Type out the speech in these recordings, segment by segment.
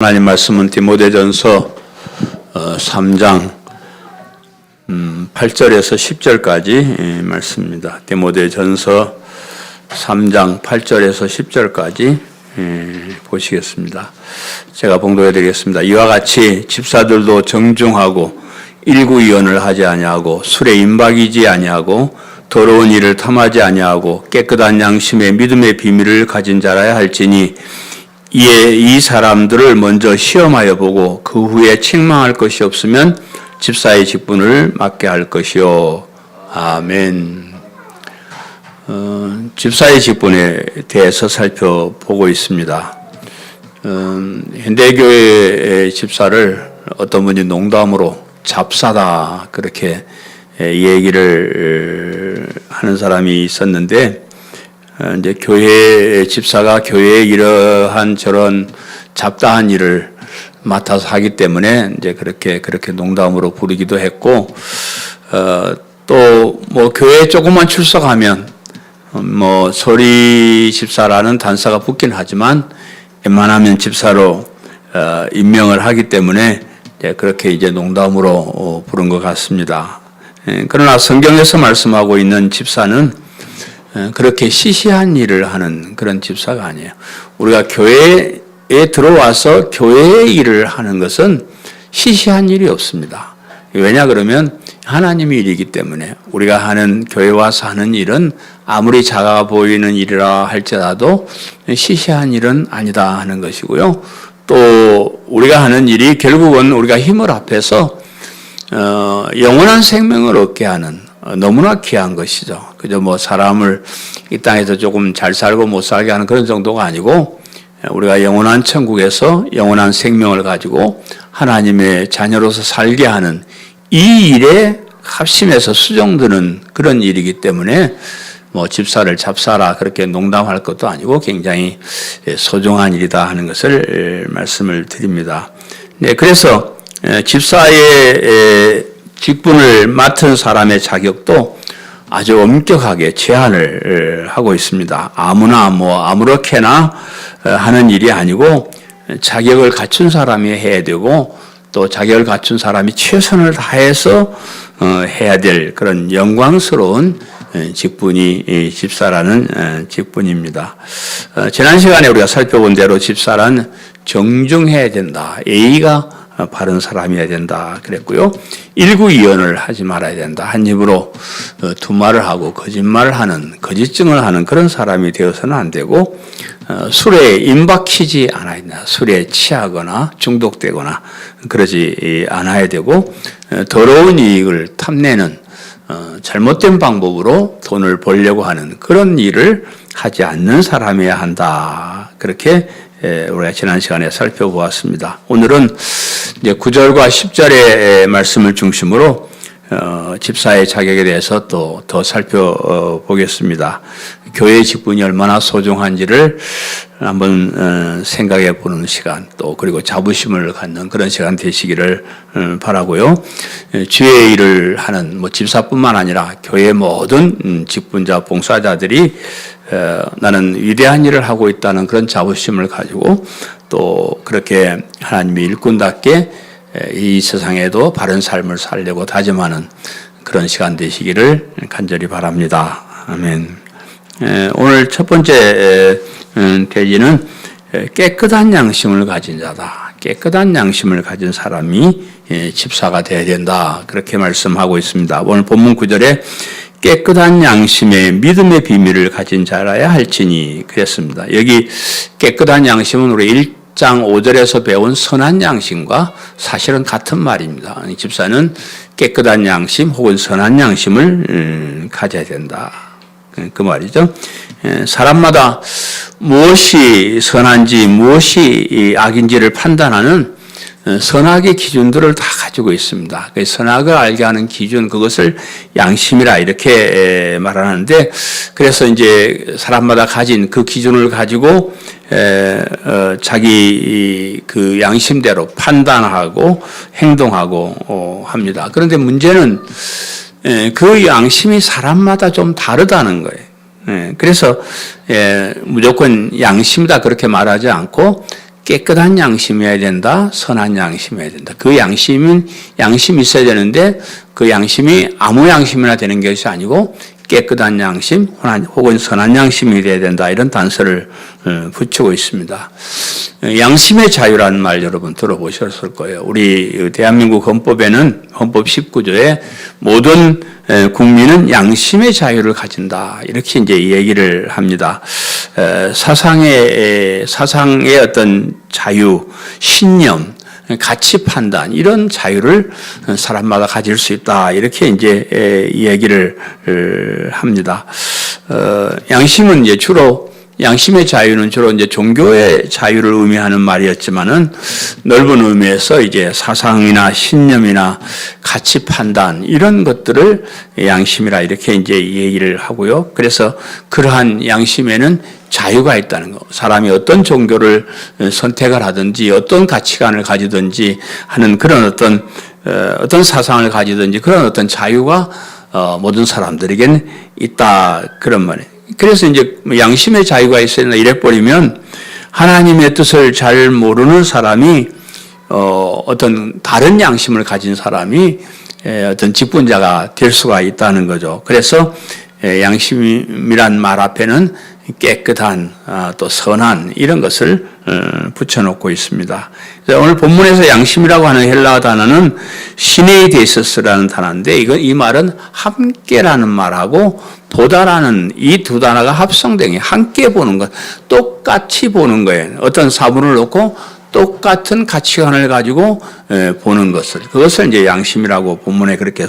하나님 말씀은 디모데전서 3장 8절에서 10절까지 말씀입니다. 디모데전서 3장 8절에서 10절까지 보시겠습니다. 제가 봉독해 드리겠습니다. 이와 같이 집사들도 정중하고 일구이언을 하지 아니하고 술에 임박이지 아니하고 더러운 일을 탐하지 아니하고 깨끗한 양심의 믿음의 비밀을 가진 자라야 할지니 이에 이 사람들을 먼저 시험하여 보고 그 후에 책망할 것이 없으면 집사의 직분을 맡게 할 것이요. 아멘. 집사의 직분에 대해서 살펴보고 있습니다. 현대교회의 집사를 어떤 분이 농담으로 잡사다 그렇게 얘기를 하는 사람이 있었는데, 이제 교회 집사가 교회에 이러한 저런 잡다한 일을 맡아서 하기 때문에 이제 그렇게 농담으로 부르기도 했고, 또 뭐 교회에 조금만 출석하면 뭐 소리 집사라는 단서가 붙긴 하지만 웬만하면 집사로 임명을 하기 때문에 그렇게 이제 농담으로 부른 것 같습니다. 그러나 성경에서 말씀하고 있는 집사는 그렇게 시시한 일을 하는 그런 집사가 아니에요. 우리가 교회에 들어와서 교회의 일을 하는 것은 시시한 일이 없습니다. 왜냐 그러면 하나님의 일이기 때문에 우리가 하는 교회 와서 하는 일은 아무리 작아 보이는 일이라 할지라도 시시한 일은 아니다 하는 것이고요. 또 우리가 하는 일이 결국은 우리가 힘을 합해서 영원한 생명을 얻게 하는 너무나 귀한 것이죠. 그저 뭐 사람을 이 땅에서 조금 잘 살고 못 살게 하는 그런 정도가 아니고, 우리가 영원한 천국에서 영원한 생명을 가지고 하나님의 자녀로서 살게 하는 이 일에 합심해서 수정드는 그런 일이기 때문에 뭐 집사를 잡사라 그렇게 농담할 것도 아니고 굉장히 소중한 일이다 하는 것을 말씀을 드립니다. 네, 그래서 집사의 직분을 맡은 사람의 자격도 아주 엄격하게 제한을 하고 있습니다. 아무나 뭐 아무렇게나 하는 일이 아니고 자격을 갖춘 사람이 해야 되고, 또 자격을 갖춘 사람이 최선을 다해서 해야 될 그런 영광스러운 직분이 집사라는 직분입니다. 지난 시간에 우리가 살펴본 대로 집사란 정중해야 된다. 예의가 바른 사람이어야 된다 그랬고요. 일구이언을 하지 말아야 된다. 한 입으로 두 말을 하고 거짓말을 하는, 거짓증을 하는 그런 사람이 되어서는 안 되고, 술에 임박히지 않아야 된다. 술에 취하거나 중독되거나 그러지 않아야 되고, 더러운 이익을 탐내는 잘못된 방법으로 돈을 벌려고 하는 그런 일을 하지 않는 사람이어야 한다. 그렇게 우리가 지난 시간에 살펴보았습니다. 오늘은 이제 9절과 10절의 말씀을 중심으로 집사의 자격에 대해서 또 더 살펴보겠습니다. 교회의 직분이 얼마나 소중한지를 한번 생각해 보는 시간, 또 그리고 자부심을 갖는 그런 시간 되시기를 바라고요. 주의 일을 하는 뭐 집사뿐만 아니라 교회 모든 직분자, 봉사자들이 나는 위대한 일을 하고 있다는 그런 자부심을 가지고 또 그렇게 하나님의 일꾼답게 이 세상에도 바른 삶을 살려고 다짐하는 그런 시간 되시기를 간절히 바랍니다. 아멘. 오늘 첫 번째 대지는 깨끗한 양심을 가진 자다. 깨끗한 양심을 가진 사람이 집사가 되어야 된다. 그렇게 말씀하고 있습니다. 오늘 본문 9절에 깨끗한 양심의 믿음의 비밀을 가진 자라야 할지니 그랬습니다. 여기 깨끗한 양심은 우리 1장 5절에서 배운 선한 양심과 사실은 같은 말입니다. 집사는 깨끗한 양심 혹은 선한 양심을 가져야 된다. 그 말이죠. 사람마다 무엇이 선한지 무엇이 악인지를 판단하는 선악의 기준들을 다 가지고 있습니다. 선악을 알게 하는 기준, 그것을 양심이라 이렇게 말하는데, 그래서 이제 사람마다 가진 그 기준을 가지고 자기 그 양심대로 판단하고 행동하고 합니다. 그런데 문제는 그 양심이 사람마다 좀 다르다는 거예요. 그래서 무조건 양심이다 그렇게 말하지 않고 깨끗한 양심이어야 된다, 선한 양심이어야 된다. 그 양심이 있어야 되는데 그 양심이 아무 양심이나 되는 것이 아니고 깨끗한 양심 혹은 선한 양심이 되어야 된다. 이런 단서를 붙이고 있습니다. 양심의 자유라는 말 여러분 들어보셨을 거예요. 우리 대한민국 헌법에는 헌법 19조에 모든 국민은 양심의 자유를 가진다. 이렇게 이제 얘기를 합니다. 사상의 어떤 자유, 신념, 가치 판단 이런 자유를 사람마다 가질 수 있다. 이렇게 이제 얘기를 합니다. 양심은 이제 주로 양심의 자유는 주로 이제 종교의 자유를 의미하는 말이었지만은 넓은 의미에서 이제 사상이나 신념이나 가치 판단 이런 것들을 양심이라 이렇게 이제 얘기를 하고요. 그래서 그러한 양심에는 자유가 있다는 거. 사람이 어떤 종교를 선택을 하든지 어떤 가치관을 가지든지 하는 그런 어떤 사상을 가지든지 그런 어떤 자유가 모든 사람들에게는 있다. 그런 말이에요. 그래서 이제 양심의 자유가 있어야 된다 이래 버리면 하나님의 뜻을 잘 모르는 사람이 어떤 다른 양심을 가진 사람이 어떤 직분자가 될 수가 있다는 거죠. 그래서 양심이란 말 앞에는 깨끗한 또 선한 이런 것을 붙여놓고 있습니다. 오늘 본문에서 양심이라고 하는 헬라어 단어는 시네이데이서스라는 단어인데 이 말은 함께라는 말하고 보다라는 이 두 단어가 합성된 게 함께 보는 것, 똑같이 보는 거예요. 어떤 사물을 놓고 똑같은 가치관을 가지고 보는 것을 그것을 이제 양심이라고 본문에 그렇게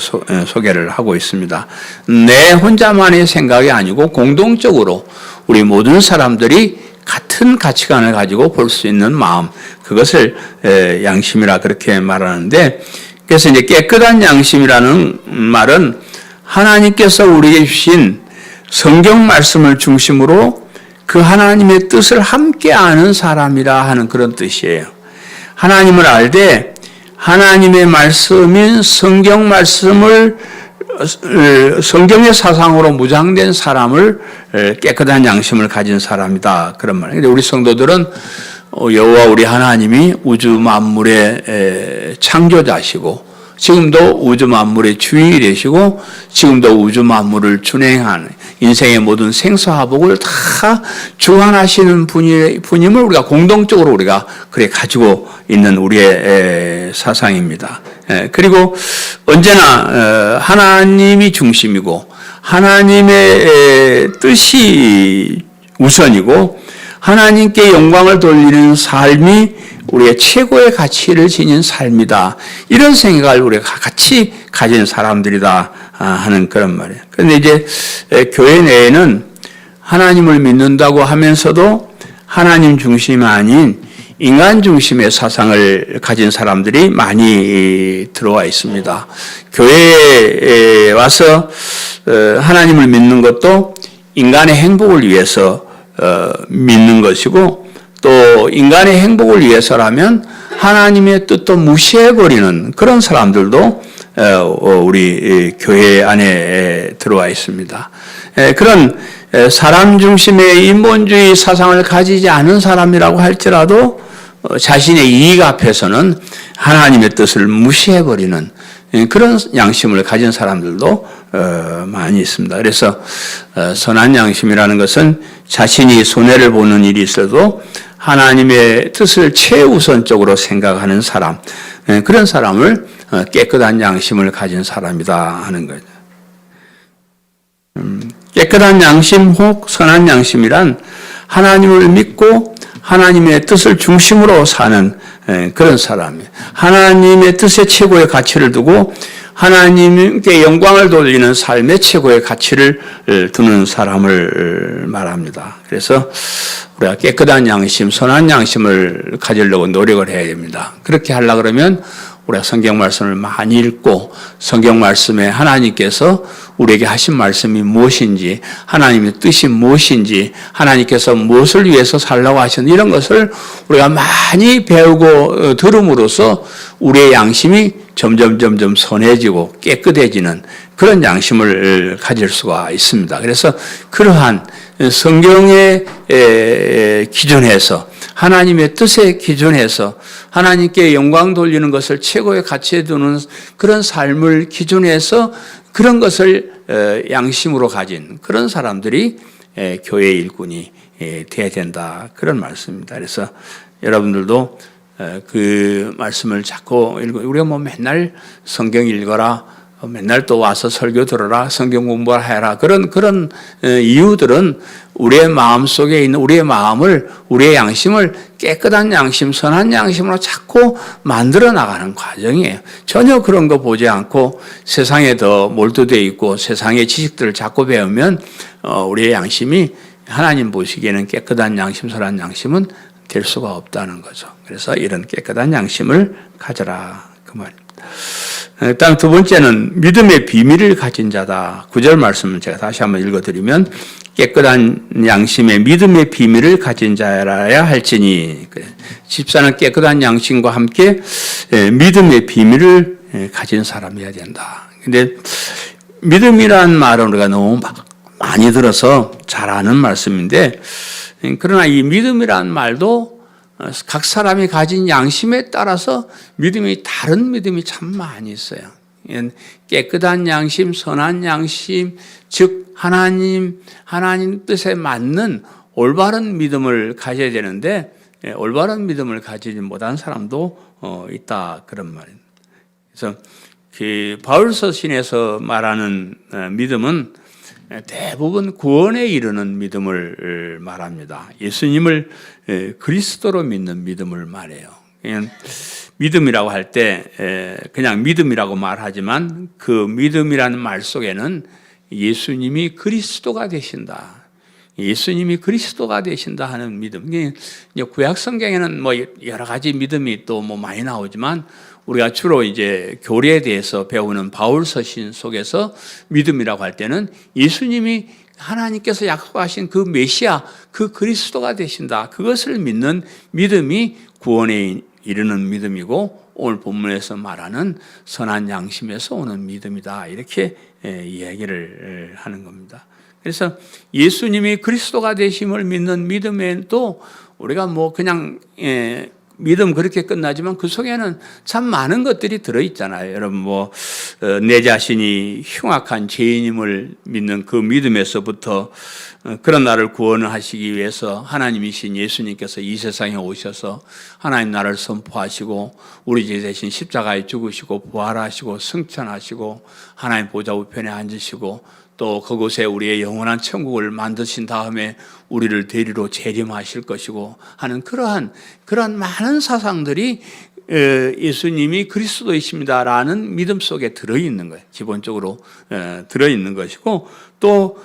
소개를 하고 있습니다. 내 혼자만의 생각이 아니고 공동적으로 우리 모든 사람들이 같은 가치관을 가지고 볼 수 있는 마음 그것을 양심이라 그렇게 말하는데 그래서 이제 깨끗한 양심이라는 말은 하나님께서 우리에게 주신 성경 말씀을 중심으로 그 하나님의 뜻을 함께 아는 사람이라 하는 그런 뜻이에요. 하나님을 알되 하나님의 말씀인 성경 말씀을 성경의 사상으로 무장된 사람을 깨끗한 양심을 가진 사람이다. 그런 말이에요. 우리 성도들은 여호와 우리 하나님이 우주 만물의 창조자시고 지금도 우주 만물의 주인이 되시고 지금도 우주 만물을 준행하는 인생의 모든 생사화복을 다 주관하시는 분임을 우리가 공동적으로 우리가 그래 가지고 있는 우리의 사상입니다. 그리고 언제나 하나님이 중심이고 하나님의 뜻이 우선이고 하나님께 영광을 돌리는 삶이 우리의 최고의 가치를 지닌 삶이다. 이런 생각을 우리가 같이 가진 사람들이다 하는 그런 말이에요. 그런데 이제 교회 내에는 하나님을 믿는다고 하면서도 하나님 중심이 아닌 인간 중심의 사상을 가진 사람들이 많이 들어와 있습니다. 교회에 와서 하나님을 믿는 것도 인간의 행복을 위해서 믿는 것이고 또 인간의 행복을 위해서라면 하나님의 뜻도 무시해버리는 그런 사람들도 우리 교회 안에 들어와 있습니다. 그런 사람 중심의 인본주의 사상을 가지지 않은 사람이라고 할지라도 자신의 이익 앞에서는 하나님의 뜻을 무시해버리는 그런 양심을 가진 사람들도 많이 있습니다. 그래서 선한 양심이라는 것은 자신이 손해를 보는 일이 있어도 하나님의 뜻을 최우선적으로 생각하는 사람, 그런 사람을 깨끗한 양심을 가진 사람이다 하는 거죠. 깨끗한 양심 혹 선한 양심이란 하나님을 믿고 하나님의 뜻을 중심으로 사는 그런 사람이에요. 하나님의 뜻에 최고의 가치를 두고 하나님께 영광을 돌리는 삶의 최고의 가치를 두는 사람을 말합니다. 그래서 우리가 깨끗한 양심, 선한 양심을 가지려고 노력을 해야 됩니다. 그렇게 하려고 그러면 우리가 성경 말씀을 많이 읽고 성경 말씀에 하나님께서 우리에게 하신 말씀이 무엇인지 하나님의 뜻이 무엇인지 하나님께서 무엇을 위해서 살라고 하셨는지 이런 것을 우리가 많이 배우고 들음으로써 우리의 양심이 점점 선해지고 깨끗해지는 그런 양심을 가질 수가 있습니다. 그래서 그러한 성경의 기준에서 하나님의 뜻에 기준해서 하나님께 영광 돌리는 것을 최고의 가치에 두는 그런 삶을 기준해서 그런 것을 양심으로 가진 그런 사람들이 교회 일꾼이 돼야 된다. 그런 말씀입니다. 그래서 여러분들도 그 말씀을 자꾸 읽고 우리가 뭐 맨날 성경 읽어라, 맨날 또 와서 설교 들어라, 성경 공부를 해라 그런 이유들은 우리의 마음 속에 있는 우리의 마음을 우리의 양심을 깨끗한 양심, 선한 양심으로 자꾸 만들어 나가는 과정이에요. 전혀 그런 거 보지 않고 세상에 더 몰두되어 있고 세상의 지식들을 자꾸 배우면 우리의 양심이 하나님 보시기에는 깨끗한 양심, 선한 양심은 될 수가 없다는 거죠. 그래서 이런 깨끗한 양심을 가져라 그 말입니다. 다음 두 번째는 믿음의 비밀을 가진 자다. 9절 말씀을 제가 다시 한번 읽어드리면 깨끗한 양심의 믿음의 비밀을 가진 자라야 할지니 집사는 깨끗한 양심과 함께 믿음의 비밀을 가진 사람이어야 된다. 근데 믿음이라는 말은 우리가 너무 많이 들어서 잘 아는 말씀인데 그러나 이 믿음이라는 말도 각 사람이 가진 양심에 따라서 믿음이 다른 믿음이 참 많이 있어요. 깨끗한 양심, 선한 양심, 즉 하나님 뜻에 맞는 올바른 믿음을 가져야 되는데 올바른 믿음을 가지지 못한 사람도 있다 그런 말입니다. 그래서 그 바울서 신에서 말하는 믿음은 대부분 구원에 이르는 믿음을 말합니다. 예수님을 그리스도로 믿는 믿음을 말해요. 믿음이라고 할 때 그냥 믿음이라고 말하지만 그 믿음이라는 말 속에는 예수님이 그리스도가 되신다. 예수님이 그리스도가 되신다 하는 믿음. 구약 성경에는 뭐 여러 가지 믿음이 또 뭐 많이 나오지만 우리가 주로 이제 교리에 대해서 배우는 바울 서신 속에서 믿음이라고 할 때는 예수님이 하나님께서 약속하신 그 메시아, 그 그리스도가 되신다. 그것을 믿는 믿음이 구원에 이르는 믿음이고 오늘 본문에서 말하는 선한 양심에서 오는 믿음이다. 이렇게 이야기를 하는 겁니다. 그래서 예수님이 그리스도가 되심을 믿는 믿음에도 우리가 뭐 그냥 믿음 그렇게 끝나지만 그 속에는 참 많은 것들이 들어있잖아요. 여러분 내 자신이 흉악한 죄인임을 믿는 그 믿음에서부터 그런 나를 구원하시기 위해서 하나님이신 예수님께서 이 세상에 오셔서 하나님 나라를 선포하시고 우리 죄 대신 십자가에 죽으시고 부활하시고 승천하시고 하나님 보좌 우편에 앉으시고 또 그곳에 우리의 영원한 천국을 만드신 다음에 우리를 대리로 재림하실 것이고 하는 그러한 많은 사상들이 예수님이 그리스도이십니다라는 믿음 속에 들어있는 거예요. 기본적으로 들어있는 것이고 또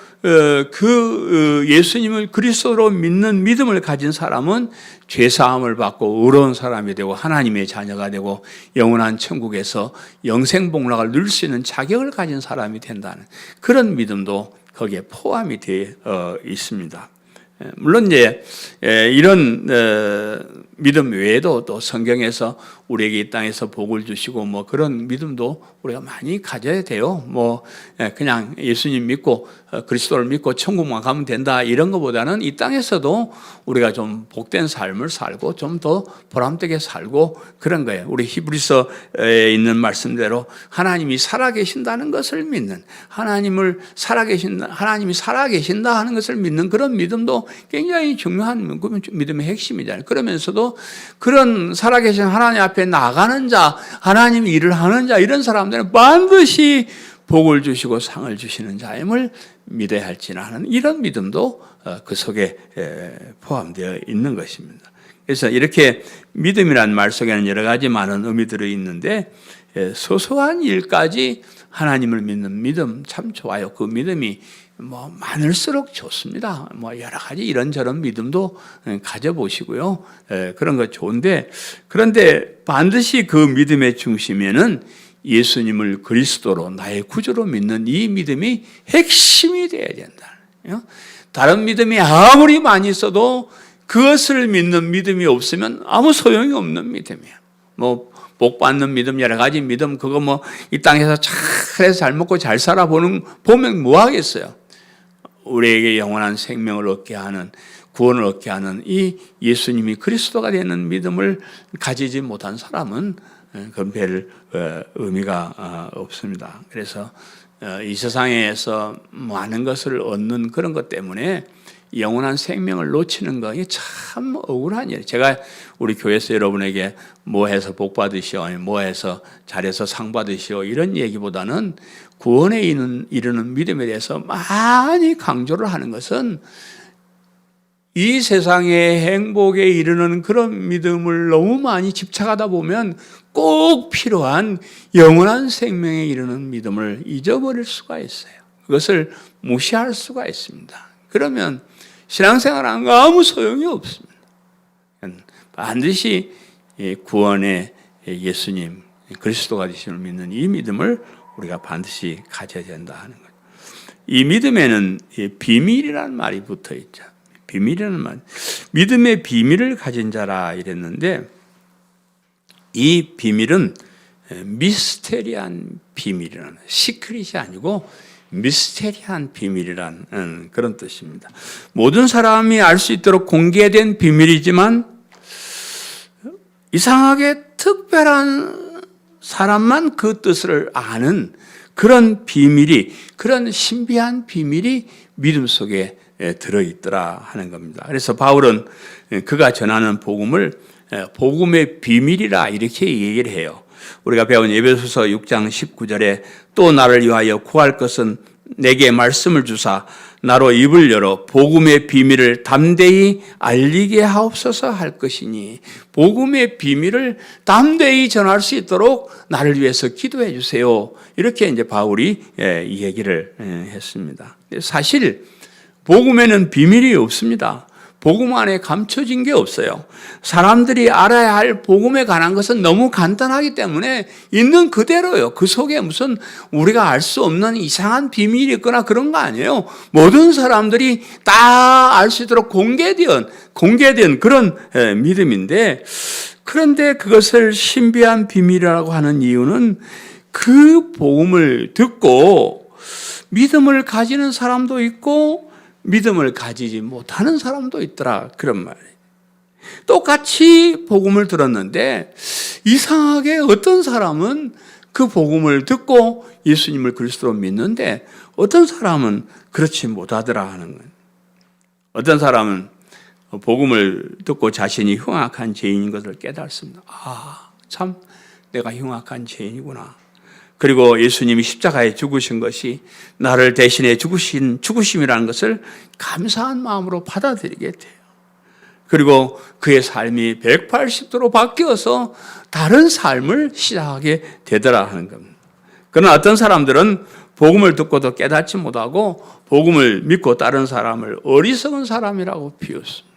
그 예수님을 그리스도로 믿는 믿음을 가진 사람은 죄사함을 받고 의로운 사람이 되고 하나님의 자녀가 되고 영원한 천국에서 영생복락을 누릴 수 있는 자격을 가진 사람이 된다는 그런 믿음도 거기에 포함이 되어 있습니다. 물론 이제 이런 믿음 외에도 또 성경에서 우리에게 이 땅에서 복을 주시고 뭐 그런 믿음도 우리가 많이 가져야 돼요. 뭐 그냥 예수님 믿고 그리스도를 믿고 천국만 가면 된다 이런 것보다는 이 땅에서도 우리가 좀 복된 삶을 살고 좀 더 보람되게 살고 그런 거예요. 우리 히브리서에 있는 말씀대로 하나님이 살아계신다는 것을 믿는 하나님이 살아계신다 하는 것을 믿는 그런 믿음도 굉장히 중요한 믿음의 핵심이잖아요. 그러면서도 그런 살아계신 하나님 앞에 나가는 자, 하나님 일을 하는 자 이런 사람들은 반드시 복을 주시고 상을 주시는 자임을 믿어야 할지나 하는 이런 믿음도 그 속에 포함되어 있는 것입니다. 그래서 이렇게 믿음이라는 말 속에는 여러 가지 많은 의미들이 있는데 소소한 일까지 하나님을 믿는 믿음 참 좋아요. 그 믿음이 뭐 많을수록 좋습니다. 뭐 여러 가지 이런저런 믿음도 가져보시고요. 그런 거 좋은데 그런데 반드시 그 믿음의 중심에는 예수님을 그리스도로 나의 구주로 믿는 이 믿음이 핵심이 되어야 된다. 다른 믿음이 아무리 많이 있어도 그것을 믿는 믿음이 없으면 아무 소용이 없는 믿음이야. 뭐 복 받는 믿음, 여러 가지 믿음, 그거 뭐 이 땅에서 잘해서 잘 먹고 잘 살아보면 뭐 하겠어요? 우리에게 영원한 생명을 얻게 하는, 구원을 얻게 하는 이 예수님이 그리스도가 되는 믿음을 가지지 못한 사람은 그건 별 의미가 없습니다. 그래서 이 세상에서 많은 것을 얻는 그런 것 때문에 영원한 생명을 놓치는 거, 이게 참 억울한 일이에요. 제가 우리 교회에서 여러분에게 뭐 해서 복 받으시오, 뭐 해서 잘해서 상 받으시오, 이런 얘기보다는 구원에 이르는 믿음에 대해서 많이 강조를 하는 것은 이 세상의 행복에 이르는 그런 믿음을 너무 많이 집착하다 보면 꼭 필요한 영원한 생명에 이르는 믿음을 잊어버릴 수가 있어요. 그것을 무시할 수가 있습니다. 그러면 신앙생활하는 거 아무 소용이 없습니다. 반드시 구원의 예수님, 그리스도가 되심을 믿는 이 믿음을 우리가 반드시 가져야 된다 하는 거예요. 이 믿음에는 비밀이라는 말이 붙어 있죠. 비밀이라는 말. 믿음의 비밀을 가진 자라 이랬는데, 이 비밀은 미스테리한 비밀이라는, 시크릿이 아니고 미스테리한 비밀이라는 그런 뜻입니다. 모든 사람이 알 수 있도록 공개된 비밀이지만 이상하게 특별한 사람만 그 뜻을 아는 그런 비밀이, 그런 신비한 비밀이 믿음 속에 들어있더라 하는 겁니다. 그래서 바울은 그가 전하는 복음을 복음의 비밀이라 이렇게 얘기를 해요. 우리가 배운 에베소서 6장 19절에 또 나를 위하여 구할 것은 내게 말씀을 주사 나로 입을 열어 복음의 비밀을 담대히 알리게 하옵소서 할 것이니, 복음의 비밀을 담대히 전할 수 있도록 나를 위해서 기도해 주세요. 이렇게 이제 바울이 이 얘기를 했습니다. 사실 복음에는 비밀이 없습니다. 복음 안에 감춰진 게 없어요. 사람들이 알아야 할 복음에 관한 것은 너무 간단하기 때문에 있는 그대로요. 그 속에 무슨 우리가 알 수 없는 이상한 비밀이 있거나 그런 거 아니에요. 모든 사람들이 다 알 수 있도록 공개된 그런 믿음인데, 그런데 그것을 신비한 비밀이라고 하는 이유는 그 복음을 듣고 믿음을 가지는 사람도 있고 믿음을 가지지 못하는 사람도 있더라, 그런 말이에요. 똑같이 복음을 들었는데 이상하게 어떤 사람은 그 복음을 듣고 예수님을 그리스도로 믿는데 어떤 사람은 그렇지 못하더라 하는 거예요. 어떤 사람은 복음을 듣고 자신이 흉악한 죄인인 것을 깨닫습니다. 참 내가 흉악한 죄인이구나. 그리고 예수님이 십자가에 죽으신 것이 나를 대신해 죽으신 죽으심이라는 것을 감사한 마음으로 받아들이게 돼요. 그리고 그의 삶이 180도로 바뀌어서 다른 삶을 시작하게 되더라 하는 겁니다. 그러나 어떤 사람들은 복음을 듣고도 깨닫지 못하고 복음을 믿고 따른 사람을 어리석은 사람이라고 비웃습니다.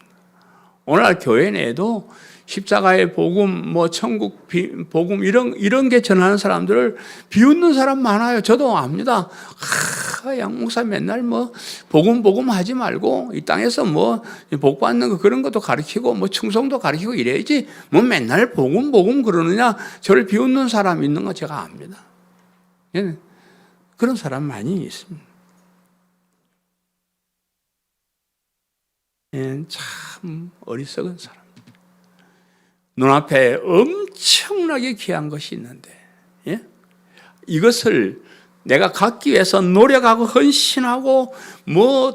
오늘날 교회 내에도 십자가의 복음, 천국 복음 이런 게 전하는 사람들을 비웃는 사람 많아요. 저도 압니다. 양 목사 맨날 복음 하지 말고 이 땅에서 복 받는 거 그런 것도 가르치고 충성도 가르치고 이래야지 맨날 복음 그러느냐, 저를 비웃는 사람 있는 거 제가 압니다. 그런 사람 많이 있습니다. 참 어리석은 사람. 눈앞에 엄청나게 귀한 것이 있는데, 이것을 내가 갖기 위해서 노력하고 헌신하고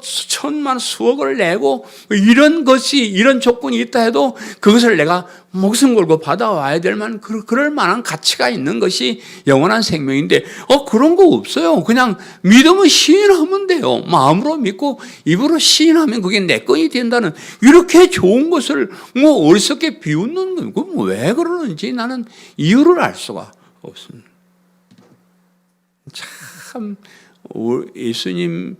수천만 수억을 내고 이런 조건이 있다 해도 그것을 내가 목숨 걸고 받아와야 될 만한 그럴 만한 가치가 있는 것이 영원한 생명인데 그런 거 없어요. 그냥 믿으면 시인하면 돼요. 마음으로 믿고 입으로 시인하면 그게 내 건이 된다는, 이렇게 좋은 것을 어리석게 비웃는 거예요. 왜 그러는지 나는 이유를 알 수가 없습니다. 참 예수님의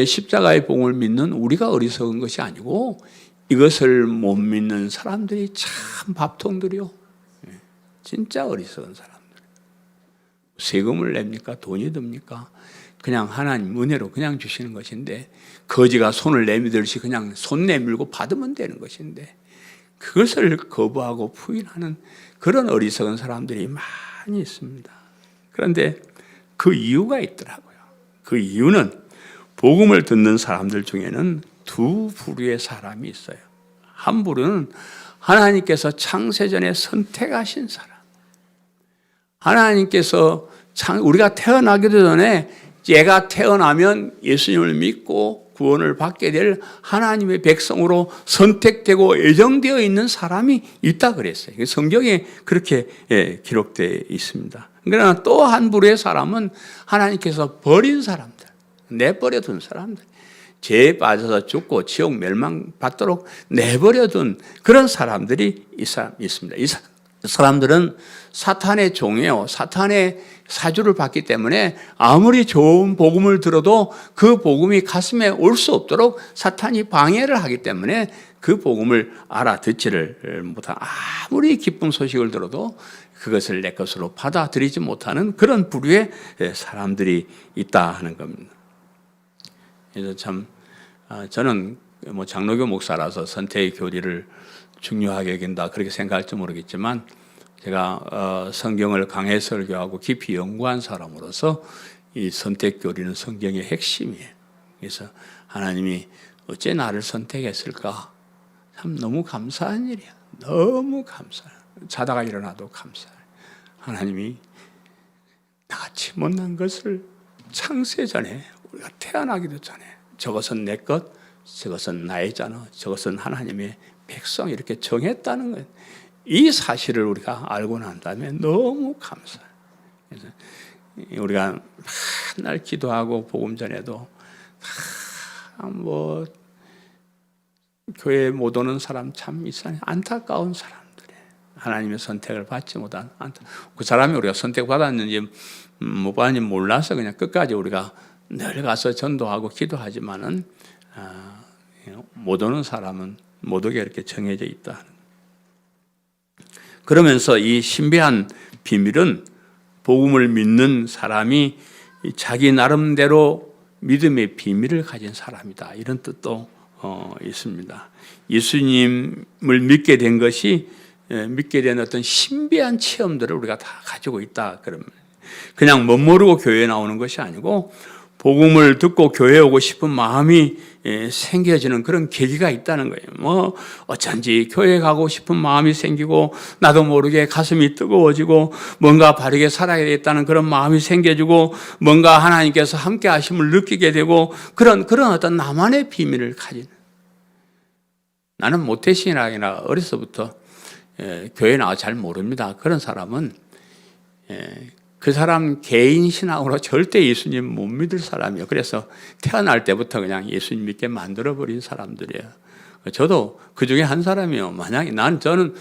십자가의 복음을 믿는 우리가 어리석은 것이 아니고 이것을 못 믿는 사람들이 참 밥통들이요. 진짜 어리석은 사람들. 세금을 냅니까? 돈이 듭니까? 그냥 하나님 은혜로 그냥 주시는 것인데, 거지가 손을 내밀듯이 그냥 손 내밀고 받으면 되는 것인데 그것을 거부하고 부인하는 그런 어리석은 사람들이 많이 있습니다. 그런데 그 이유가 있더라고요. 그 이유는 복음을 듣는 사람들 중에는 두 부류의 사람이 있어요. 한 부류는 하나님께서 창세전에 선택하신 사람. 하나님께서 우리가 태어나기도 전에 얘가 태어나면 예수님을 믿고 구원을 받게 될 하나님의 백성으로 선택되고 예정되어 있는 사람이 있다 그랬어요. 성경에 그렇게 기록되어 있습니다. 그러나 또 한 부류의 사람은 하나님께서 버린 사람들, 내버려둔 사람들, 죄에 빠져서 죽고 지옥 멸망받도록 내버려둔 그런 사람들이 있습니다. 이 사람들은 사탄의 종이요, 사탄의 사주를 받기 때문에 아무리 좋은 복음을 들어도 그 복음이 가슴에 올 수 없도록 사탄이 방해를 하기 때문에 그 복음을 알아듣지를 못한, 아무리 기쁜 소식을 들어도 그것을 내 것으로 받아들이지 못하는 그런 부류의 사람들이 있다 하는 겁니다. 그래서 참 저는 장로교 목사라서 선택의 교리를 중요하게 여긴다 그렇게 생각할지 모르겠지만, 제가 성경을 강해 설교하고 깊이 연구한 사람으로서 이 선택 교리는 성경의 핵심이에요. 그래서 하나님이 어째 나를 선택했을까? 참 너무 감사한 일이야. 너무 감사해. 자다가 일어나도 감사해. 하나님이 나같이 못난 것을 창세 전에, 우리가 태어나기도 전에 저것은 내 것, 저것은 나의 자녀, 저것은 하나님의 백성 이렇게 정했다는 거예요. 이 사실을 우리가 알고 난 다음에 너무 감사해요. 그래서 우리가 맨날 기도하고 복음 전에도 교회에 못 오는 사람 참 있어요. 안타까운 사람들이에요. 하나님의 선택을 받지 못한 그 사람이 우리가 선택받았는지 못 받았는지 몰라서 그냥 끝까지 우리가 늘 가서 전도하고 기도하지만은 못 오는 사람은 못 오게 이렇게 정해져 있다. 그러면서 이 신비한 비밀은 복음을 믿는 사람이 자기 나름대로 믿음의 비밀을 가진 사람이다, 이런 뜻도 있습니다. 예수님을 믿게 된 것이 믿게 된 어떤 신비한 체험들을 우리가 다 가지고 있다. 그러면 그냥 멋모르고 교회에 나오는 것이 아니고 복음을 듣고 교회에 오고 싶은 마음이 생겨지는 그런 계기가 있다는 거예요. 어쩐지 교회에 가고 싶은 마음이 생기고 나도 모르게 가슴이 뜨거워지고 뭔가 바르게 살아야겠다는 그런 마음이 생겨지고 뭔가 하나님께서 함께 하심을 느끼게 되고 그런 어떤 나만의 비밀을 가지는, 나는 모태신앙이나 어려서부터 교회에 나와 잘 모릅니다. 그런 사람은 그 사람 개인 신앙으로 절대 예수님 못 믿을 사람이에요. 그래서 태어날 때부터 그냥 예수님 믿게 만들어버린 사람들이에요. 저도 그 중에 한 사람이에요. 만약에 저는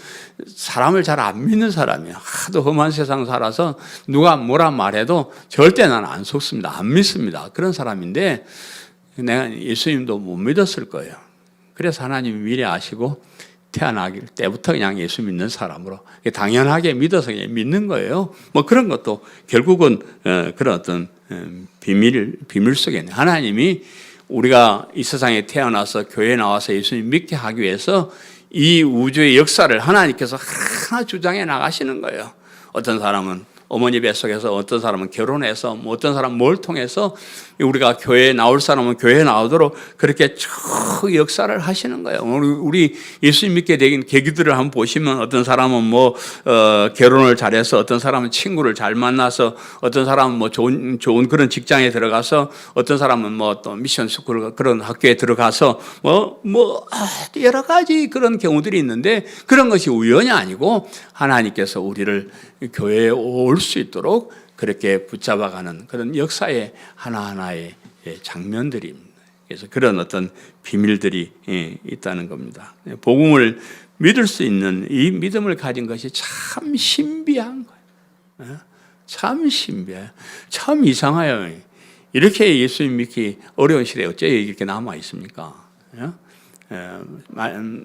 사람을 잘 안 믿는 사람이에요. 하도 험한 세상 살아서 누가 뭐라 말해도 절대 나는 안 속습니다. 안 믿습니다. 그런 사람인데 내가 예수님도 못 믿었을 거예요. 그래서 하나님이 미리 아시고 태어나길 때부터 그냥 예수 믿는 사람으로 당연하게 믿어서 그냥 믿는 거예요. 그런 것도 결국은 그런 어떤 비밀 속에 있는, 하나님이 우리가 이 세상에 태어나서 교회에 나와서 예수님 믿게 하기 위해서 이 우주의 역사를 하나님께서 하나 주장해 나가시는 거예요. 어떤 사람은 어머니 뱃속에서, 어떤 사람은 결혼해서, 어떤 사람은 뭘 통해서 우리가 교회에 나올 사람은 교회에 나오도록 그렇게 쭉 역사를 하시는 거예요. 우리 예수님 믿게 된 계기들을 한번 보시면 어떤 사람은 결혼을 잘해서, 어떤 사람은 친구를 잘 만나서, 어떤 사람은 좋은 그런 직장에 들어가서, 어떤 사람은 또 미션 스쿨 그런 학교에 들어가서 여러 가지 그런 경우들이 있는데 그런 것이 우연이 아니고 하나님께서 우리를 교회에 올 수 있도록 그렇게 붙잡아가는 그런 역사의 하나하나의 장면들입니다. 그래서 그런 어떤 비밀들이 있다는 겁니다. 복음을 믿을 수 있는 이 믿음을 가진 것이 참 신비한 거예요. 참 신비해요. 참 이상해요. 이렇게 예수님 믿기 어려운 시대에 어째 이렇게 남아 있습니까?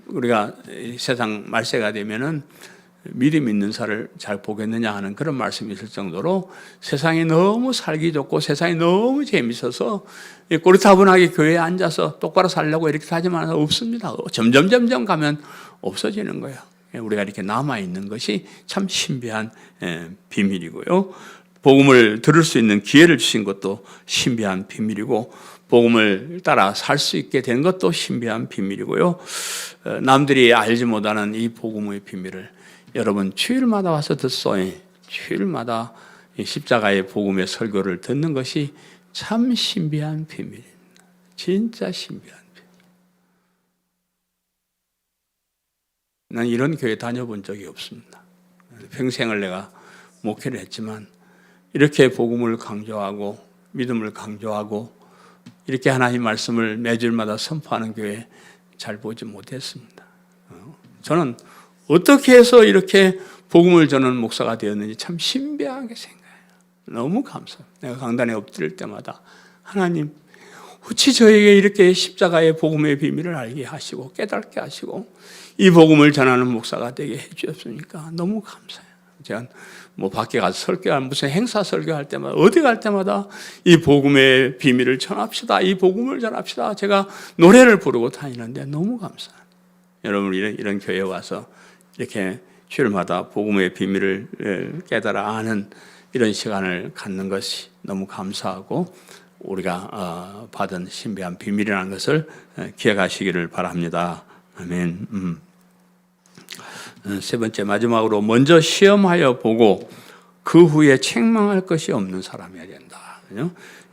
우리가 세상 말세가 되면은 믿음 있는 자를 잘 보겠느냐 하는 그런 말씀이 있을 정도로 세상이 너무 살기 좋고 세상이 너무 재밌어서 꼬리타분하게 교회에 앉아서 똑바로 살려고 이렇게 하지만 없습니다. 점점 가면 없어지는 거예요. 우리가 이렇게 남아있는 것이 참 신비한 비밀이고요. 복음을 들을 수 있는 기회를 주신 것도 신비한 비밀이고, 복음을 따라 살 수 있게 된 것도 신비한 비밀이고요. 남들이 알지 못하는 이 복음의 비밀을 여러분 주일마다 와서 듣소이. 주일마다 이 십자가의 복음의 설교를 듣는 것이 참 신비한 비밀입니다. 진짜 신비한 비밀. 난 이런 교회 다녀본 적이 없습니다. 평생을 내가 목회를 했지만 이렇게 복음을 강조하고 믿음을 강조하고 이렇게 하나님 말씀을 매주일마다 선포하는 교회 잘 보지 못했습니다. 저는 어떻게 해서 이렇게 복음을 전하는 목사가 되었는지 참 신비하게 생각해요. 너무 감사합니다. 내가 강단에 엎드릴 때마다 하나님 어찌 저에게 이렇게 십자가의 복음의 비밀을 알게 하시고 깨닫게 하시고 이 복음을 전하는 목사가 되게 해 주셨으니까 너무 감사해요. 제가 뭐 밖에 가서 설교할 무슨 행사 설교할 때마다 어디 갈 때마다 이 복음의 비밀을 전합시다. 이 복음을 전합시다. 제가 노래를 부르고 다니는데 너무 감사해요. 여러분 이런 교회에 와서 이렇게 주일마다 복음의 비밀을 깨달아 아는 이런 시간을 갖는 것이 너무 감사하고 우리가 받은 신비한 비밀이라는 것을 기억하시기를 바랍니다. 아멘. 세 번째 마지막으로 먼저 시험하여 보고 그 후에 책망할 것이 없는 사람이어야 된다.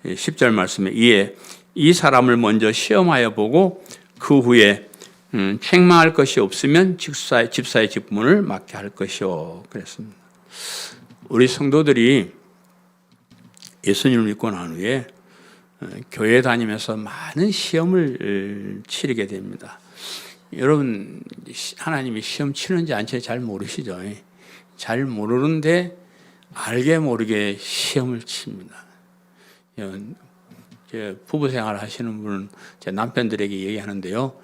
10절 말씀에 이에 이 사람을 먼저 시험하여 보고 그 후에 책망할 것이 없으면 집사의 직분을 맡게 할 것이요. 그랬습니다. 우리 성도들이 예수님을 믿고 난 후에 교회 다니면서 많은 시험을 치르게 됩니다. 여러분 하나님이 시험 치는지 안 치는지 잘 모르시죠? 잘 모르는데 알게 모르게 시험을 칩니다. 부부 생활 하시는 분은 제 남편들에게 얘기하는데요.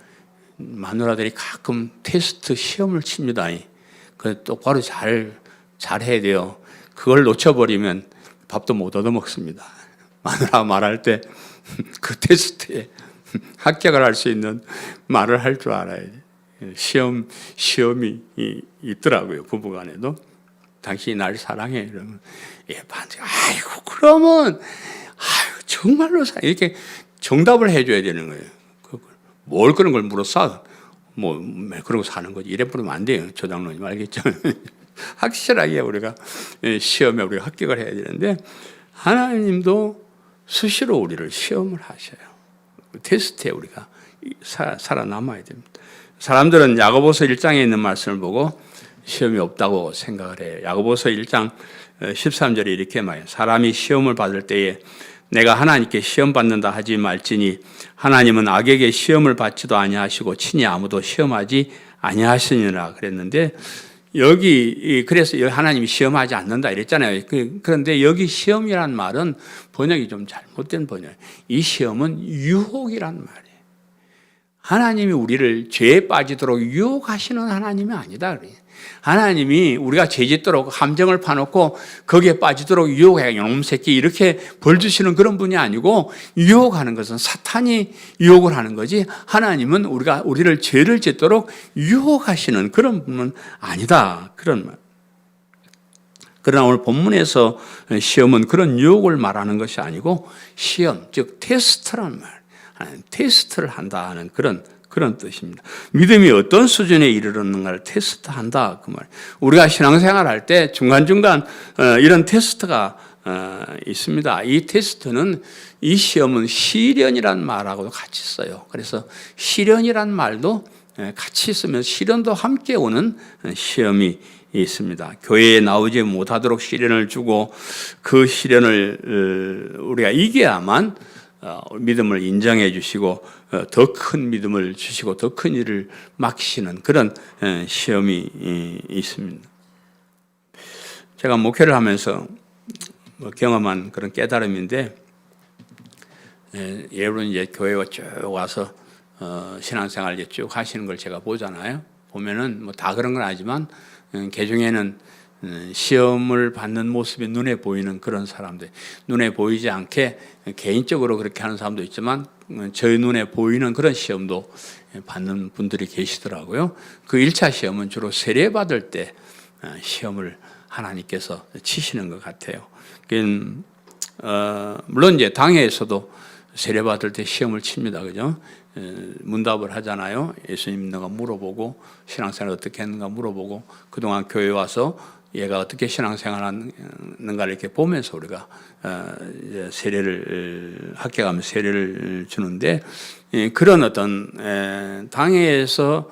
마누라들이 가끔 테스트 시험을 칩니다. 그 똑바로 잘 해야 돼요. 그걸 놓쳐버리면 밥도 못 얻어 먹습니다. 마누라 말할 때 그 테스트에 합격을 할 수 있는 말을 할 줄 알아야 돼. 시험이 있더라고요. 부부간에도. 당신이 날 사랑해. 이러면 반지. 아이고 그러면 정말로 이렇게 정답을 해줘야 되는 거예요. 뭘 그런 걸 물어서 뭐 그러고 사는 거지. 이래 버리면 안 돼요. 조장로님 알겠죠? 확실하게 우리가 시험에 우리가 합격을 해야 되는데 하나님도 수시로 우리를 시험을 하셔요. 테스트에 우리가 살아남아야 됩니다. 사람들은 야고보서 1장에 있는 말씀을 보고 시험이 없다고 생각을 해요. 야고보서 1장 13절에 이렇게 말해요. 사람이 시험을 받을 때에 내가 하나님께 시험 받는다 하지 말지니 하나님은 악에게 시험을 받지도 아니하시고 친히 아무도 시험하지 아니하시니라 그랬는데 그래서 하나님이 시험하지 않는다 이랬잖아요. 그런데 여기 시험이란 말은 번역이 좀 잘못된 번역이에요. 이 시험은 유혹이란 말이에요. 하나님이 우리를 죄에 빠지도록 유혹하시는 하나님이 아니다. 하나님이 우리가 죄 짓도록 함정을 파놓고 거기에 빠지도록 유혹해. 이놈 새끼 이렇게 벌 주시는 그런 분이 아니고 유혹하는 것은 사탄이 유혹을 하는 거지 하나님은 우리를 죄를 짓도록 유혹하시는 그런 분은 아니다. 그런 말. 그러나 오늘 본문에서 시험은 그런 유혹을 말하는 것이 아니고 시험, 즉 테스트란 말. 테스트를 한다 하는 그런 뜻입니다. 믿음이 어떤 수준에 이르렀는가를 테스트한다 그 말. 우리가 신앙생활 할 때 중간중간 이런 테스트가 있습니다. 이 테스트는 이 시험은 시련이란 말하고도 같이 써요. 그래서 시련이란 말도 같이 쓰면 시련도 함께 오는 시험이 있습니다. 교회에 나오지 못하도록 시련을 주고 그 시련을 우리가 이겨야만 믿음을 인정해 주시고 더 큰 믿음을 주시고 더 큰 일을 맡기시는 그런 시험이 있습니다. 제가 목회를 하면서 경험한 그런 깨달음인데 여러분 이제 교회가 쭉 와서 신앙생활 이제 쭉 하시는 걸 제가 보잖아요. 보면은 뭐 다 그런 건 아니지만 개중에는 시험을 받는 모습이 눈에 보이는 그런 사람들, 눈에 보이지 않게 개인적으로 그렇게 하는 사람도 있지만 저희 눈에 보이는 그런 시험도 받는 분들이 계시더라고요. 그 1차 시험은 주로 세례받을 때 시험을 하나님께서 치시는 것 같아요. 물론 이제 당회에서도 세례받을 때 시험을 칩니다. 그죠? 문답을 하잖아요. 예수님 믿는가 물어보고, 신앙생활 어떻게 했는가 물어보고, 그동안 교회 와서 얘가 어떻게 신앙생활 하는가를 이렇게 보면서 우리가 세례를, 합격하면 세례를 주는데, 그런 어떤 당회에서,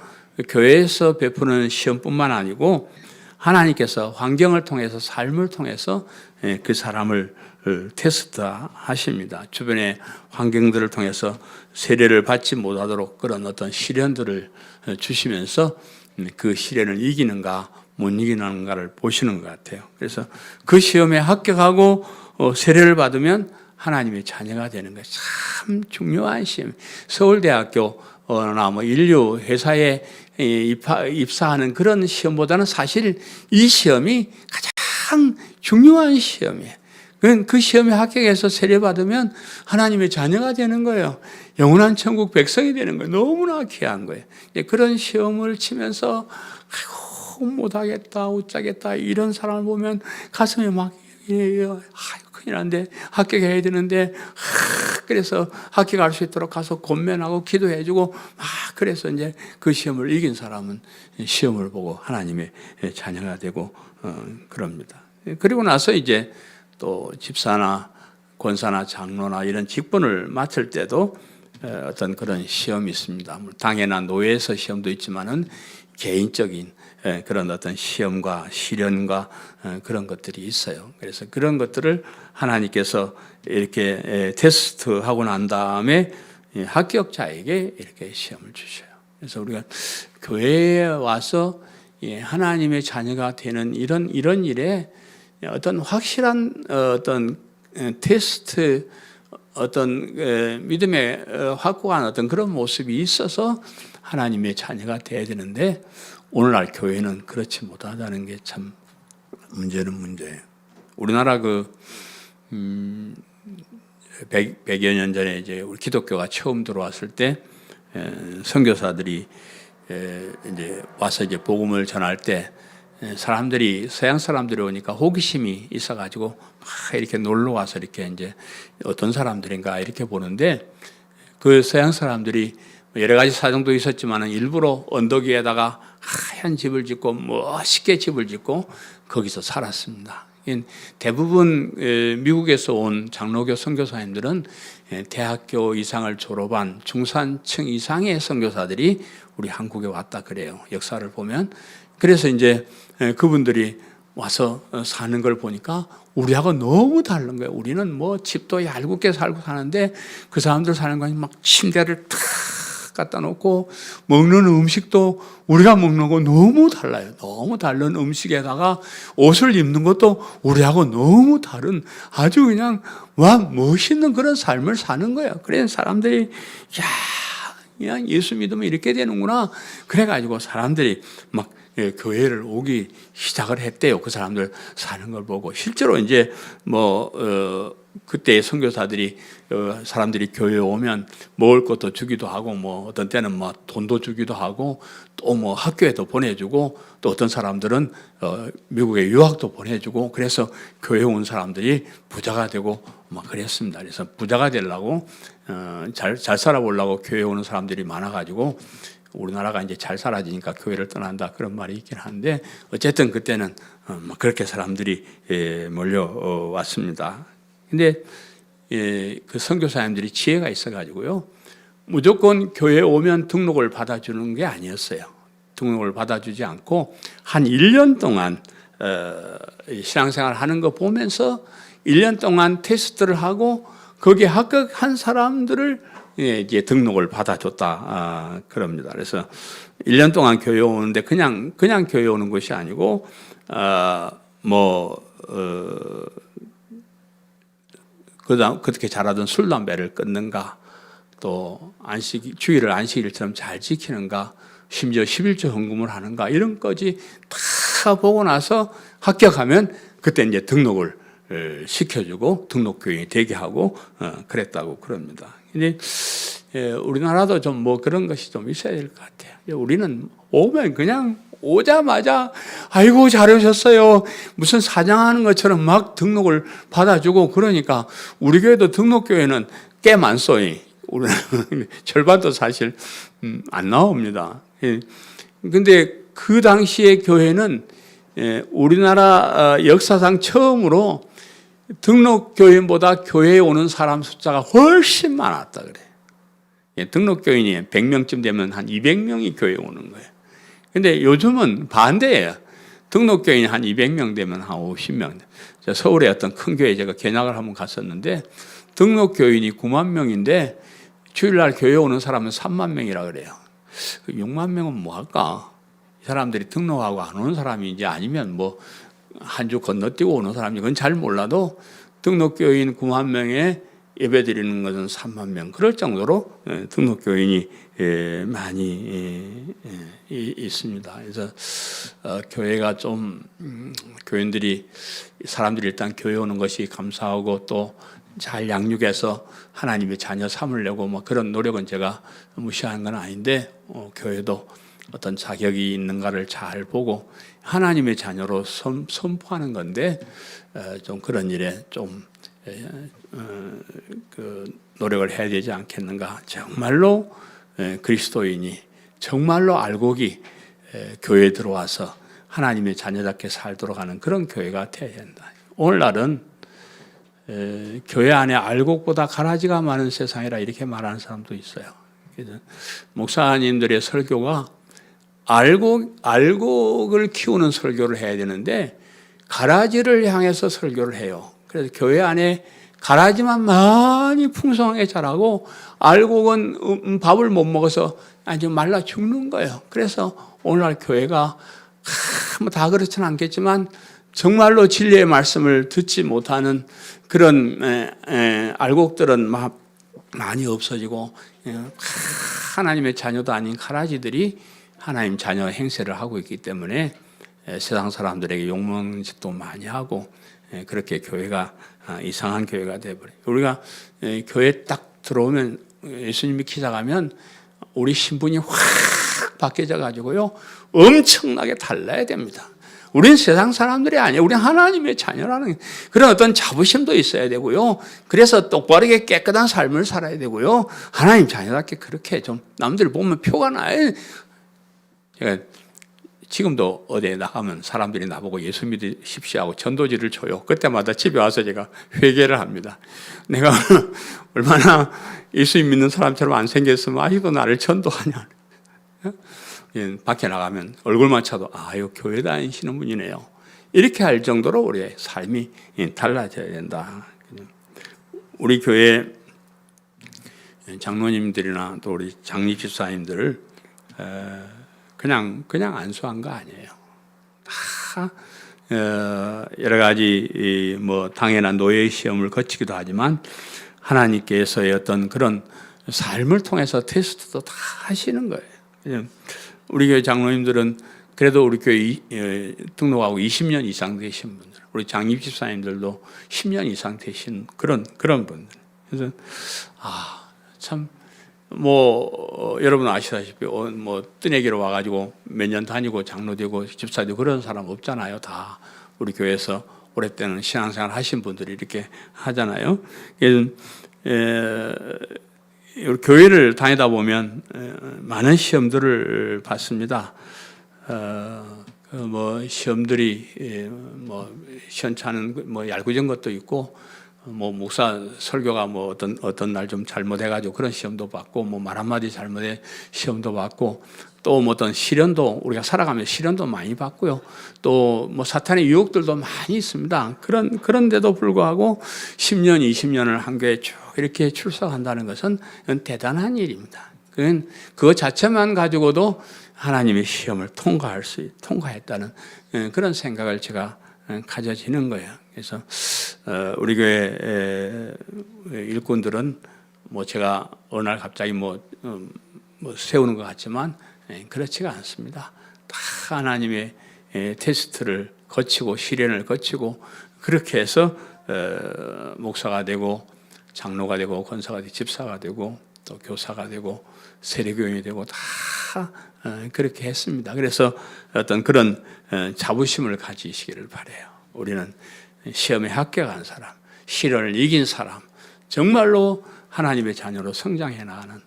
교회에서 베푸는 시험뿐만 아니고, 하나님께서 환경을 통해서, 삶을 통해서 그 사람을 테스트 하십니다. 주변의 환경들을 통해서 세례를 받지 못하도록 그런 어떤 시련들을 주시면서 그 시련을 이기는가 못 이기는가를 보시는 것 같아요. 그래서 그 시험에 합격하고 세례를 받으면 하나님의 자녀가 되는 것, 참 중요한 시험. 서울대학교나 뭐 인류 회사에 입사하는 그런 시험보다는 사실 이 시험이 가장 중요한 시험이에요. 그 시험에 합격해서 세례받으면 하나님의 자녀가 되는 거예요. 영원한 천국 백성이 되는 거예요. 너무나 귀한 거예요. 그런 시험을 치면서 아이고 못하겠다, 어쩌겠다 이런 사람을 보면 가슴에 막 아이고 큰일 난데 합격해야 되는데 그래서 합격할 수 있도록 가서 권면하고 기도해주고 막 그래서 이제 그 시험을 이긴 사람은 시험을 보고 하나님의 자녀가 되고 그럽니다. 그리고 나서 이제 또 집사나 권사나 장로나 이런 직분을 맡을 때도 어떤 그런 시험이 있습니다. 당연한 노예에서 시험도 있지만은 개인적인 그런 어떤 시험과 시련과 그런 것들이 있어요. 그래서 그런 것들을 하나님께서 이렇게 테스트하고 난 다음에 합격자에게 이렇게 시험을 주셔요. 그래서 우리가 교회에 와서 하나님의 자녀가 되는 이런 일에 어떤 확실한 어떤 테스트, 어떤 믿음의 확고한 어떤 그런 모습이 있어서 하나님의 자녀가 되어야 되는데 오늘날 교회는 그렇지 못하다는 게 참 문제는 문제예요. 우리나라 100여 년 전에 이제 우리 기독교가 처음 들어왔을 때 선교사들이 이제 와서 이제 복음을 전할 때 사람들이 서양 사람들이 오니까 호기심이 있어가지고 막 이렇게 놀러 와서 이렇게 이제 어떤 사람들인가 이렇게 보는데 그 서양 사람들이 여러 가지 사정도 있었지만은 일부러 언덕 위에다가 하얀 집을 짓고 멋있게 집을 짓고 거기서 살았습니다. 대부분 미국에서 온 장로교 선교사님들은 대학교 이상을 졸업한 중산층 이상의 선교사들이 우리 한국에 왔다 그래요. 역사를 보면. 그래서 이제 그분들이 와서 사는 걸 보니까 우리하고 너무 다른 거예요. 우리는 뭐 집도 얄궂게 살고 사는데 그 사람들 사는 건 막 침대를 탁 갖다 놓고 먹는 음식도 우리가 먹는 거 너무 달라요. 너무 다른 음식에다가 옷을 입는 것도 우리하고 너무 다른 아주 그냥 와 멋있는 그런 삶을 사는 거예요. 그래서 사람들이 그냥 예수 믿으면 이렇게 되는구나. 그래가지고 사람들이 막 교회를 오기 시작을 했대요. 그 사람들 사는 걸 보고 실제로 이제 그때 선교사들이 사람들이 교회에 오면 먹을 것도 주기도 하고 어떤 때는 돈도 주기도 하고 또 학교에도 보내주고 또 어떤 사람들은 미국에 유학도 보내주고 그래서 교회에 온 사람들이 부자가 되고 그랬습니다. 그래서 부자가 되려고 잘 살아보려고 교회에 오는 사람들이 많아가지고 우리나라가 이제 잘 살아지니까 교회를 떠난다 그런 말이 있긴 한데 어쨌든 그때는 그렇게 사람들이 몰려왔습니다. 근데 그 선교사님들이 지혜가 있어가지고요 무조건 교회에 오면 등록을 받아주는 게 아니었어요. 등록을 받아주지 않고 한 1년 동안 신앙생활 하는 거 보면서 1년 동안 테스트를 하고 거기에 합격한 사람들을 이제 등록을 받아줬다 그럽니다. 그래서 1년 동안 교회 오는데 그냥 교회 오는 것이 아니고 그다음 그렇게 잘하던 술 담배를 끊는가 또 주일을 안식일처럼 잘 지키는가 심지어 11조 헌금을 하는가 이런 것까지 다 보고 나서 합격하면 그때 이제 등록을 시켜주고 등록교인이 되게 하고 그랬다고 그럽니다. 근데 우리나라도 좀 그런 것이 좀 있어야 될 것 같아요. 우리는 오면 그냥 오자마자 아이고 잘하셨어요. 무슨 사장하는 것처럼 막 등록을 받아주고 그러니까 우리 교회도 등록교회는 꽤 많소요. 우리는 절반도 사실 안 나옵니다. 근데 그 당시의 교회는 우리나라 역사상 처음으로 등록교인보다 교회에 오는 사람 숫자가 훨씬 많았다 그래요. 등록교인이 100명쯤 되면 한 200명이 교회에 오는 거예요. 근데 요즘은 반대예요. 등록교인이 한 200명 되면 한 50명. 서울의 어떤 큰 교회에 제가 견학을 한번 갔었는데 등록교인이 9만 명인데 주일날 교회 오는 사람은 3만 명이라 그래요. 6만 명은 뭐 할까? 이 사람들이 등록하고 안 오는 사람인지 아니면 뭐 한 주 건너뛰고 오는 사람인지 그건 잘 몰라도 등록교인 9만 명에 예배 드리는 것은 3만 명. 그럴 정도로 등록교인이 많이 있습니다. 그래서 교회가 좀 교인들이 사람들이 일단 교회 오는 것이 감사하고 또 잘 양육해서 하나님의 자녀 삼으려고 뭐 그런 노력은 제가 무시하는 건 아닌데 교회도 어떤 자격이 있는가를 잘 보고 하나님의 자녀로 선포하는 건데 좀 그런 일에 좀 그 노력을 해야 되지 않겠는가. 정말로 그리스도인이 정말로 알곡이 교회에 들어와서 하나님의 자녀답게 살도록 하는 그런 교회가 되어야 된다. 오늘날은 교회 안에 알곡보다 가라지가 많은 세상이라 이렇게 말하는 사람도 있어요. 그래서 목사님들의 설교가 알곡을 키우는 설교를 해야 되는데 가라지를 향해서 설교를 해요. 그래서 교회 안에 가라지만 많이 풍성하게 자라고 알곡은 밥을 못 먹어서 아주 말라 죽는 거예요. 그래서 오늘날 교회가 뭐 다 그렇지는 않겠지만 정말로 진리의 말씀을 듣지 못하는 그런 알곡들은 많이 없어지고 하나님의 자녀도 아닌 가라지들이 하나님 자녀 행세를 하고 있기 때문에 세상 사람들에게 욕먹는 짓도 많이 하고 그렇게 교회가 이상한 교회가 되어버려요. 우리가 교회에 딱 들어오면 예수님이 기자가면 우리 신분이 확 바뀌어져 가지고요 엄청나게 달라야 됩니다. 우리는 세상 사람들이 아니에요. 우리는 하나님의 자녀라는 그런 어떤 자부심도 있어야 되고요. 그래서 똑바르게 깨끗한 삶을 살아야 되고요. 하나님 자녀답게 그렇게 좀 남들 보면 표가 나요. 제가 지금도 어디에 나가면 사람들이 나보고 예수 믿으십시오 하고 전도지를 줘요. 그때마다 집에 와서 제가 회개를 합니다. 내가 얼마나 예수 믿는 사람처럼 안 생겼으면 아직도 나를 전도하냐. 밖에 나가면 얼굴만 쳐도 아유 교회 다니시는 분이네요. 이렇게 할 정도로 우리의 삶이 달라져야 된다. 우리 교회 장로님들이나 또 우리 장립집사님들을 그냥 안수한 거 아니에요. 다 여러 가지 뭐 당연한 노예 시험을 거치기도 하지만 하나님께서의 어떤 그런 삶을 통해서 테스트도 다 하시는 거예요. 우리 교회 장로님들은 그래도 우리 교회 등록하고 20년 이상 되신 분들, 우리 장립집사님들도 10년 이상 되신 그런 분들. 그래서 참 여러분 아시다시피 뜨내기로 와가지고 몇 년 다니고 장로 되고 집사 되고 그런 사람 없잖아요. 다 우리 교회에서 오랫동안 신앙생활 하신 분들이 이렇게 하잖아요. 그래서 교회를 다니다 보면 많은 시험들을 받습니다. 시험들이 시원찮은 얄궂은 것도 있고 목사 설교가 어떤 날 좀 잘못해가지고 그런 시험도 받고 말 한마디 잘못해 시험도 받고 또 어떤 시련도 우리가 살아가면서 시련도 많이 받고요. 또 사탄의 유혹들도 많이 있습니다. 그런데도 불구하고 10년, 20년을 한 교회에 쭉 이렇게 출석한다는 것은 대단한 일입니다. 그것 자체만 가지고도 하나님의 시험을 통과했다는 그런 생각을 제가 가져지는 거예요. 그래서 우리 교회 일꾼들은 제가 어느 날 갑자기 세우는 것 같지만 그렇지가 않습니다. 다 하나님의 테스트를 거치고 시련을 거치고 그렇게 해서 목사가 되고 장로가 되고 권사가 되고 집사가 되고 또 교사가 되고 세례교인이 되고 다 그렇게 했습니다. 그래서 어떤 그런 자부심을 가지시기를 바라요. 우리는 시험에 합격한 사람, 시련을 이긴 사람, 정말로 하나님의 자녀로 성장해 나가는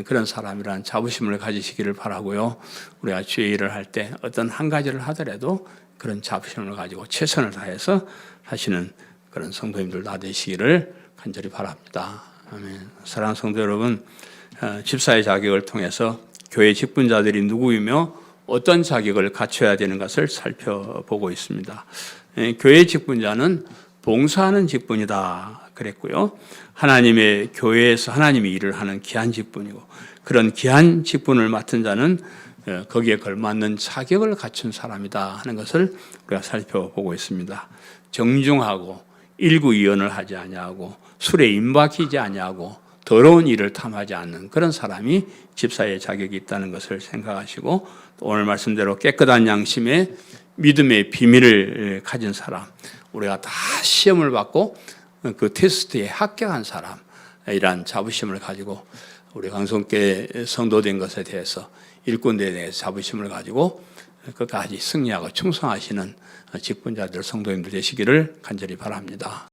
그런 사람이라는 자부심을 가지시기를 바라고요. 우리가 주의 일을 할 때 어떤 한 가지를 하더라도 그런 자부심을 가지고 최선을 다해서 하시는 그런 성도님들 다 되시기를 간절히 바랍니다. 아멘. 사랑하는 성도 여러분, 집사의 자격을 통해서 교회 직분자들이 누구이며 어떤 자격을 갖춰야 되는 것을 살펴보고 있습니다. 교회 직분자는 봉사하는 직분이다 그랬고요. 하나님의 교회에서 하나님의 일을 하는 귀한 직분이고, 그런 귀한 직분을 맡은 자는 거기에 걸맞는 자격을 갖춘 사람이다 하는 것을 우리가 살펴보고 있습니다. 정중하고 일구이연을 하지 아니하고 술에 임박이지 아니하고 더러운 일을 탐하지 않는 그런 사람이 집사의 자격이 있다는 것을 생각하시고, 오늘 말씀대로 깨끗한 양심에 믿음의 비밀을 가진 사람, 우리가 다 시험을 받고 그 테스트에 합격한 사람, 이러한 자부심을 가지고 우리 강성교회 성도된 것에 대해서, 일꾼에 대해서 자부심을 가지고 끝까지 승리하고 충성하시는 직분자들, 성도님들 되시기를 간절히 바랍니다.